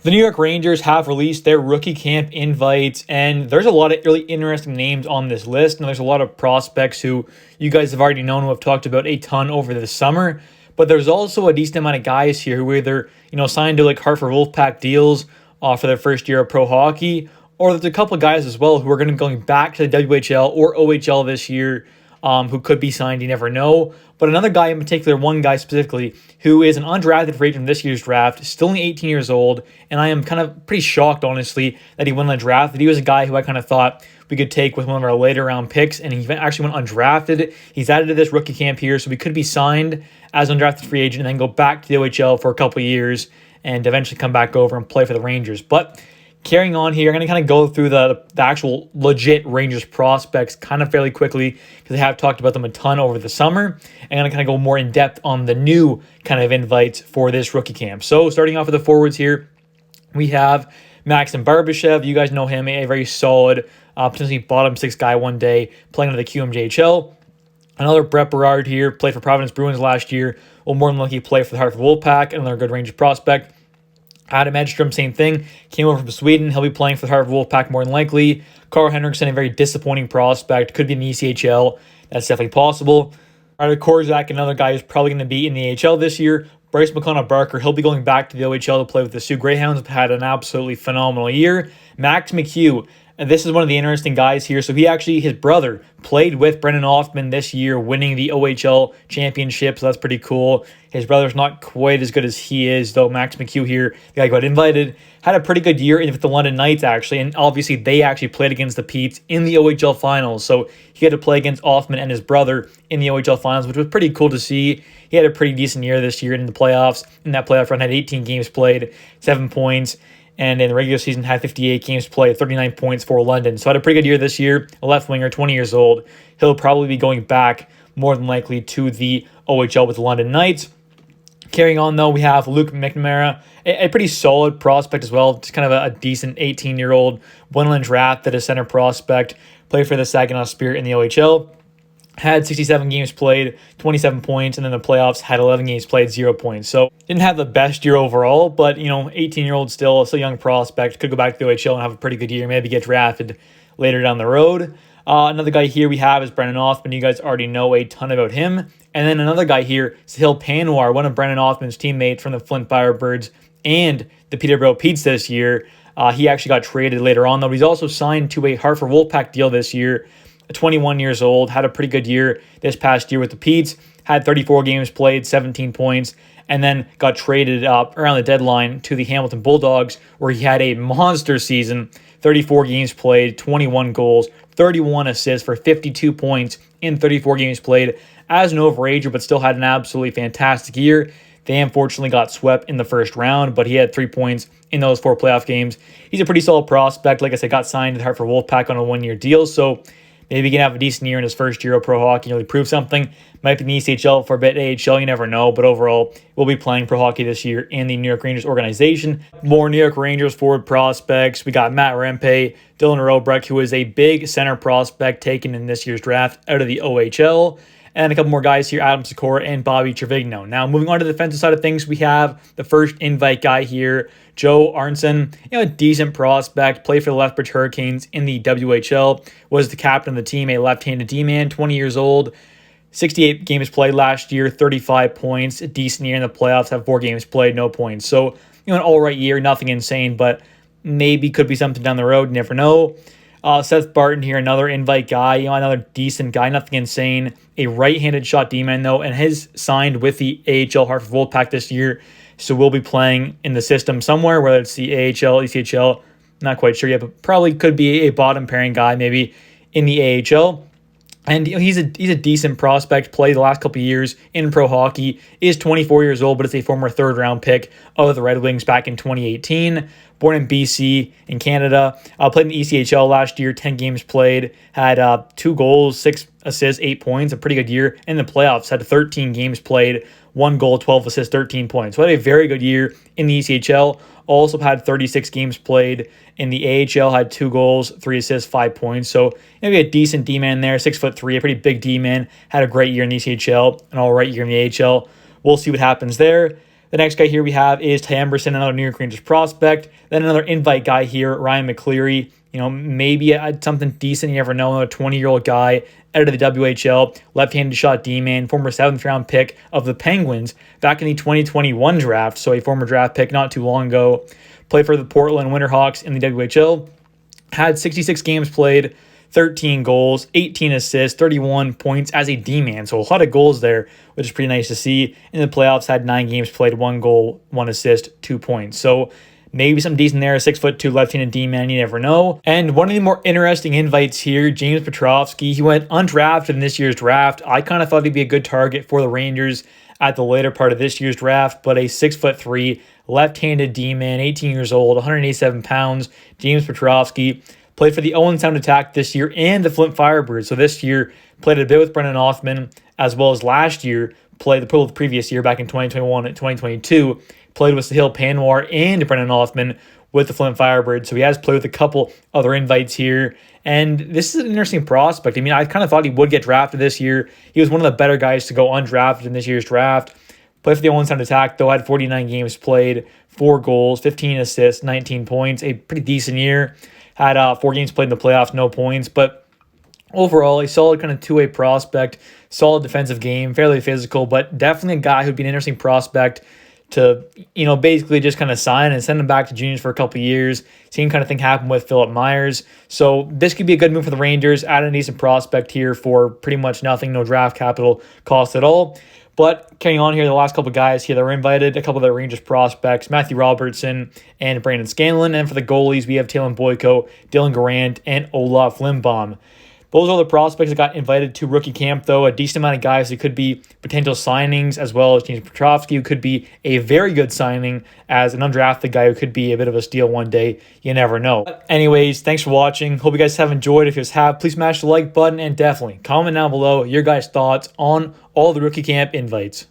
The New York Rangers have released their rookie camp invites, and there's a lot of really interesting names on this list. And there's a lot of prospects who you guys have already known, who have talked about a ton over the summer. But there's also a decent amount of guys here who either signed to like Hartford Wolfpack deals for their first year of pro hockey, or there's a couple of guys as well who are going to be going back to the WHL or OHL this year, who could be signed. You never know. But another guy in particular, one guy specifically, who is an undrafted free agent in this year's draft, still only 18 years old, and I am kind of pretty shocked, honestly, that he won the draft. That he was a guy who I kind of thought we could take with one of our later round picks, and he actually went undrafted. He's added to this rookie camp here, so we could be signed as an undrafted free agent and then go back to the OHL for a couple of years and eventually come back over and play for the Rangers. But carrying on here, I'm going to kind of go through the actual legit Rangers prospects kind of fairly quickly because I have talked about them a ton over the summer. I'm going to kind of go more in depth on the new kind of invites for this rookie camp. So starting off with the forwards here, we have Maxim Barbashev. You guys know him, a very solid, potentially bottom six guy one day, playing under the QMJHL. Another Brett Berard here, played for Providence Bruins last year, will more than likely play for the Hartford Wolfpack, another good Rangers prospect. Adam Edstrom, same thing. Came over from Sweden. He'll be playing for the Hartford Wolfpack more than likely. Carl Henriksson, a very disappointing prospect. Could be in the ECHL. That's definitely possible. Ryder Korzak, another guy who's probably going to be in the AHL this year. Bryce McConnell-Barker, he'll be going back to the OHL to play with the Sioux Greyhounds. Had an absolutely phenomenal year. Max McHugh, and this is one of the interesting guys here. So his brother played with Brennan Othman this year, winning the OHL championship. So that's pretty cool. His brother's not quite as good as he is, though. Max McHugh here, the guy who got invited, had a pretty good year with the London Knights, actually. And obviously, they actually played against the Petes in the OHL finals. So he had to play against Othman and his brother in the OHL finals, which was pretty cool to see. He had a pretty decent year this year in the playoffs. In that playoff run, had 18 games played, 7 points. And in the regular season, had 58 games played, 39 points for London. So had a pretty good year this year. A left winger, 20 years old. He'll probably be going back more than likely to the OHL with the London Knights. Carrying on, though, we have Luke McNamara, a pretty solid prospect as well. Just kind of a decent 18-year-old, one draft that is center prospect. Played for the Saginaw Spirit in the OHL. Had 67 games played, 27 points, and then the playoffs had 11 games played, 0 points. So didn't have the best year overall, but 18-year-old still a young prospect. Could go back to the OHL and have a pretty good year, maybe get drafted later down the road. Another guy here we have is Brennan Othman. You guys already know a ton about him. And then another guy here, Sahil Panwar, one of Brennan Othman's teammates from the Flint Firebirds and the Peterborough Petes this year. He actually got traded later on, though. He's also signed to a Hartford Wolfpack deal this year. 21 years old, had a pretty good year this past year with the Petes, had 34 games played, 17 points, and then got traded around the deadline to the Hamilton Bulldogs, where he had a monster season, 34 games played, 21 goals, 31 assists for 52 points in 34 games played as an overager, but still had an absolutely fantastic year. They unfortunately got swept in the first round, but he had 3 points in those 4 playoff games. He's a pretty solid prospect. Like I said, got signed to the Hartford Wolfpack on a 1-year deal, so maybe he can have a decent year in his first year of pro hockey, really prove something. Might be in the ECHL for a bit, AHL, you never know. But overall, we'll be playing pro hockey this year in the New York Rangers organization. More New York Rangers forward prospects. We got Matt Rempe, Dylan Robrecht, who is a big center prospect taken in this year's draft out of the OHL. And a couple more guys here, Adam Sikora and Bobby Trevigno. Now, moving on to the defensive side of things, we have the first invite guy here, Joe Arnson, a decent prospect, played for the Lethbridge Hurricanes in the WHL, was the captain of the team, a left-handed D-man, 20 years old, 68 games played last year, 35 points, a decent year in the playoffs, have 4 games played, no points. So, an all-right year, nothing insane, but maybe could be something down the road, you never know. Seth Barton here, another invite guy, another decent guy, nothing insane. A right-handed shot D-man, though, and has signed with the AHL Hartford Wolfpack this year, so we'll be playing in the system somewhere, whether it's the AHL, ECHL, not quite sure yet, but probably could be a bottom pairing guy, maybe in the AHL. And he's a decent prospect, played the last couple of years in pro hockey, is 24 years old, but is a former third-round pick of the Red Wings back in 2018. Born in BC in Canada. Played in the ECHL last year, 10 games played, had 2 goals, 6 assists, 8 points, a pretty good year. In the playoffs, had 13 games played, 1 goal, 12 assists, 13 points. So had a very good year in the ECHL. Also had 36 games played in the AHL, had 2 goals, 3 assists, 5 points. So maybe a decent D-man there, 6'3", a pretty big D-man. Had a great year in the ECHL, an all right year in the AHL. We'll see what happens there. The next guy here we have is Ty Emberson, another New York Rangers prospect. Then another invite guy here, Ryan McCleary. Maybe something decent. You never know. Another 20-year-old guy out of the WHL, left-handed shot D-man, former 7th-round pick of the Penguins back in the 2021 draft. So a former draft pick not too long ago. Played for the Portland Winterhawks in the WHL. Had 66 games played, 13 goals, 18 assists, 31 points as a D-man. So a lot of goals there, which is pretty nice to see. In the playoffs, had 9 games played, 1 goal, 1 assist, 2 points. So maybe some decent there, 6'2" left-handed D-man, you never know. And one of the more interesting invites here, James Petrovsky. He went undrafted in this year's draft. I kind of thought he'd be a good target for the Rangers at the later part of this year's draft, but a 6'3", left-handed D-man, 18 years old, 187 pounds, James Petrovsky. Played for the Owen Sound Attack this year and the Flint Firebirds. So this year, played a bit with Brendan Othmann, as well as last year, played the previous year back in 2021 and 2022, played with Sahil Panwar and Brendan Othmann with the Flint Firebirds. So he has played with a couple other invites here. And this is an interesting prospect. I mean, I kind of thought he would get drafted this year. He was one of the better guys to go undrafted in this year's draft. Played for the Owen Sound Attack, though, had 49 games played, 4 goals, 15 assists, 19 points. A pretty decent year. Had 4 games played in the playoffs, no points. But overall, a solid kind of two-way prospect, solid defensive game, fairly physical, but definitely a guy who'd be an interesting prospect to, basically just kind of sign and send him back to juniors for a couple of years. Same kind of thing happened with Philip Myers. So this could be a good move for the Rangers. Add a decent prospect here for pretty much nothing, no draft capital cost at all. But carrying on here, the last couple of guys here that were invited, a couple of the Rangers prospects, Matthew Robertson and Brandon Scanlon. And for the goalies, we have Talon Boyko, Dylan Garant, and Olaf Lindbaum. Those are the prospects that got invited to rookie camp, though. A decent amount of guys who could be potential signings, as well as James Petrovsky, who could be a very good signing as an undrafted guy who could be a bit of a steal one day. You never know. But anyways, thanks for watching. Hope you guys have enjoyed. If you guys have, please smash the like button and definitely comment down below your guys' thoughts on all the rookie camp invites.